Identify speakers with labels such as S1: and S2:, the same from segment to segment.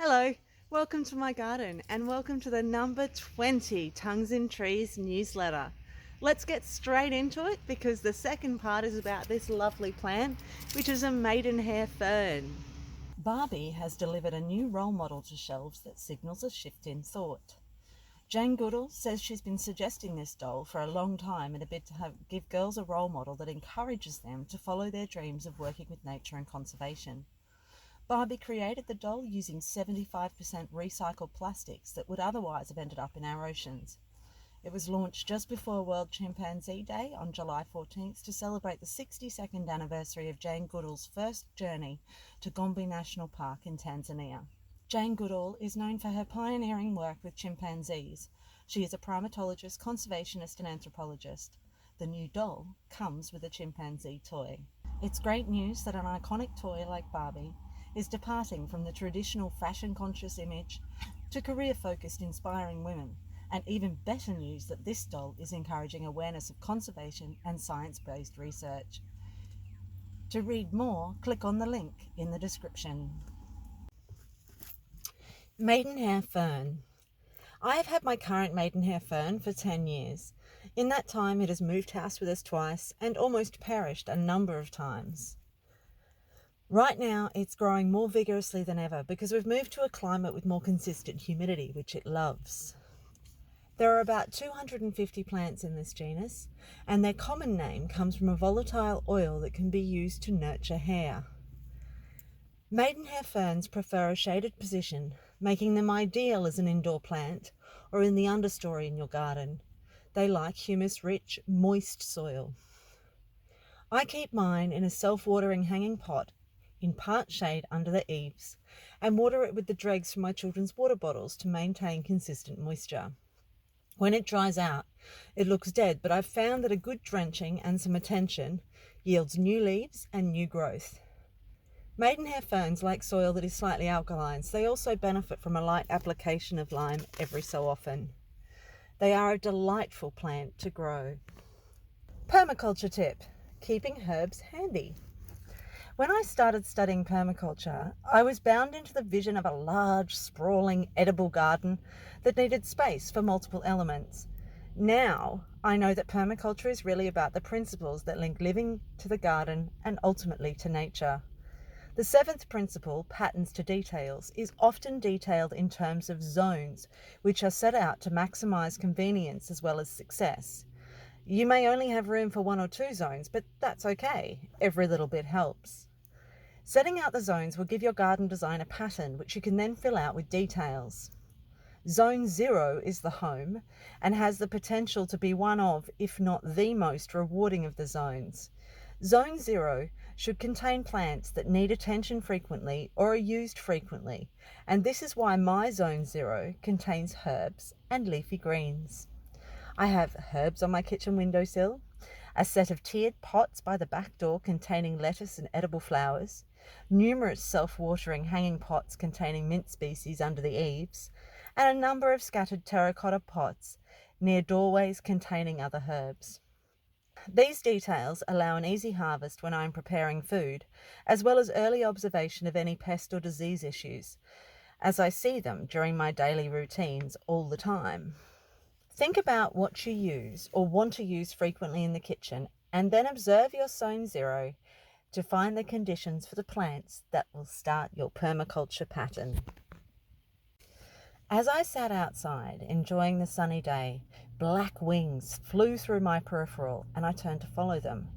S1: Hello, welcome to my garden and welcome to the number 20 Tongues in Trees newsletter. Let's get straight into it because the second part is about this lovely plant, which is a Maidenhair Fern. Barbie has delivered a new role model to shelves that signals a shift in thought. Jane Goodall says she's been suggesting this doll for a long time in a bid to give girls a role model that encourages them to follow their dreams of working with nature and conservation. Barbie created the doll using 75% recycled plastics that would otherwise have ended up in our oceans. It was launched just before World Chimpanzee Day on July 14th to celebrate the 62nd anniversary of Jane Goodall's first journey to Gombe National Park in Tanzania. Jane Goodall is known for her pioneering work with chimpanzees. She is a primatologist, conservationist and anthropologist. The new doll comes with a chimpanzee toy. It's great news that an iconic toy like Barbie is departing from the traditional fashion-conscious image to career-focused inspiring women, and even better news that this doll is encouraging awareness of conservation and science-based research. To read more, click on the link in the description. Maidenhair Fern. I have had my current Maidenhair Fern for 10 years. In that time it has moved house with us twice and almost perished a number of times. Right now, it's growing more vigorously than ever because we've moved to a climate with more consistent humidity, which it loves. There are about 250 plants in this genus, and their common name comes from a volatile oil that can be used to nurture hair. Maidenhair ferns prefer a shaded position, making them ideal as an indoor plant or in the understory in your garden. They like humus-rich, moist soil. I keep mine in a self-watering hanging pot in part shade under the eaves, and water it with the dregs from my children's water bottles to maintain consistent moisture. When it dries out, it looks dead, but I've found that a good drenching and some attention yields new leaves and new growth. Maidenhair ferns like soil that is slightly alkaline, so they also benefit from a light application of lime every so often. They are a delightful plant to grow. Permaculture tip: keeping herbs handy. When I started studying permaculture, I was bound into the vision of a large, sprawling, edible garden that needed space for multiple elements. Now, I know that permaculture is really about the principles that link living to the garden and ultimately to nature. The seventh principle, patterns to details, is often detailed in terms of zones, which are set out to maximize convenience as well as success. You may only have room for 1 or 2 zones, but that's okay. Every little bit helps. Setting out the zones will give your garden design a pattern, which you can then fill out with details. Zone 0 is the home and has the potential to be one of, if not the most rewarding of the zones. Zone 0 should contain plants that need attention frequently or are used frequently, and this is why my Zone 0 contains herbs and leafy greens. I have herbs on my kitchen windowsill, a set of tiered pots by the back door containing lettuce and edible flowers, numerous self-watering hanging pots containing mint species under the eaves, and a number of scattered terracotta pots near doorways containing other herbs. These details allow an easy harvest when I'm preparing food, as well as early observation of any pest or disease issues, as I see them during my daily routines all the time. Think about what you use or want to use frequently in the kitchen, and then observe your Zone 0 to find the conditions for the plants that will start your permaculture pattern. As I sat outside, enjoying the sunny day, black wings flew through my peripheral and I turned to follow them.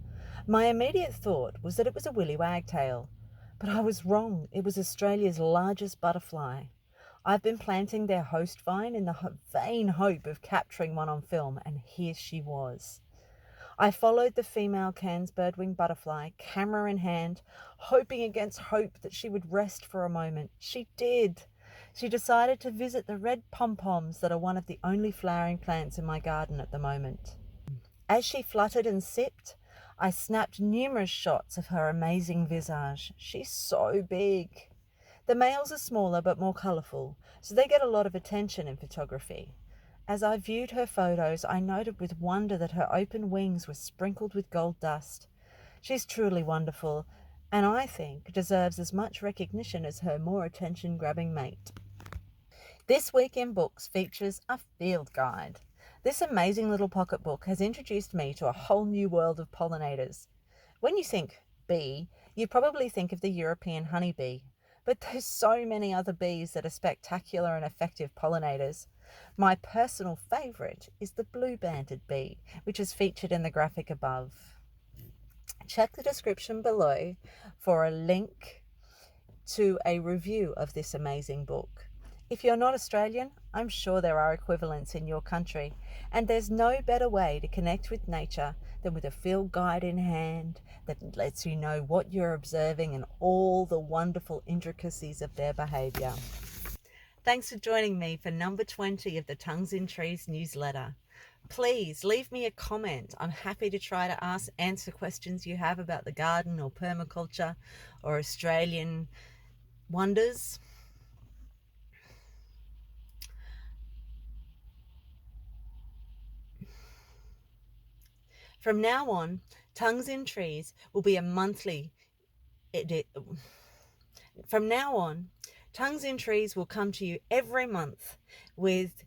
S1: My immediate thought was that it was a willy wagtail, but I was wrong. It was Australia's largest butterfly. I've been planting their host vine in the vain hope of capturing one on film, and here she was. I followed the female Cairns Birdwing butterfly, camera in hand, hoping against hope that she would rest for a moment. She did. She decided to visit the red pom-poms that are one of the only flowering plants in my garden at the moment. As she fluttered and sipped, I snapped numerous shots of her amazing visage. She's so big. The males are smaller but more colourful, so they get a lot of attention in photography. As I viewed her photos, I noted with wonder that her open wings were sprinkled with gold dust. She's truly wonderful, and I think deserves as much recognition as her more attention-grabbing mate. This Week in Books features a field guide. This amazing little pocketbook has introduced me to a whole new world of pollinators. When you think bee, you probably think of the European honeybee, but there's so many other bees that are spectacular and effective pollinators. My personal favourite is the blue-banded bee, which is featured in the graphic above. Check the description below for a link to a review of this amazing book. If you're not Australian, I'm sure there are equivalents in your country, and there's no better way to connect with nature than with a field guide in hand that lets you know what you're observing and all the wonderful intricacies of their behaviour. Thanks for joining me for number 20 of the Tongues in Trees newsletter. Please leave me a comment. I'm happy to try to answer questions you have about the garden or permaculture or Australian wonders. From now on, Tongues in Trees will be a monthly edit. From now on, Tongues in Trees will come to you every month with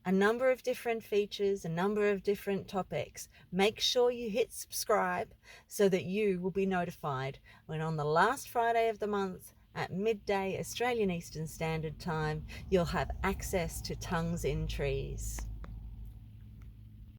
S1: a number of different features, a number of different topics. Make sure you hit subscribe so that you will be notified when on the last Friday of the month at midday Australian Eastern Standard Time, you'll have access to Tongues in Trees.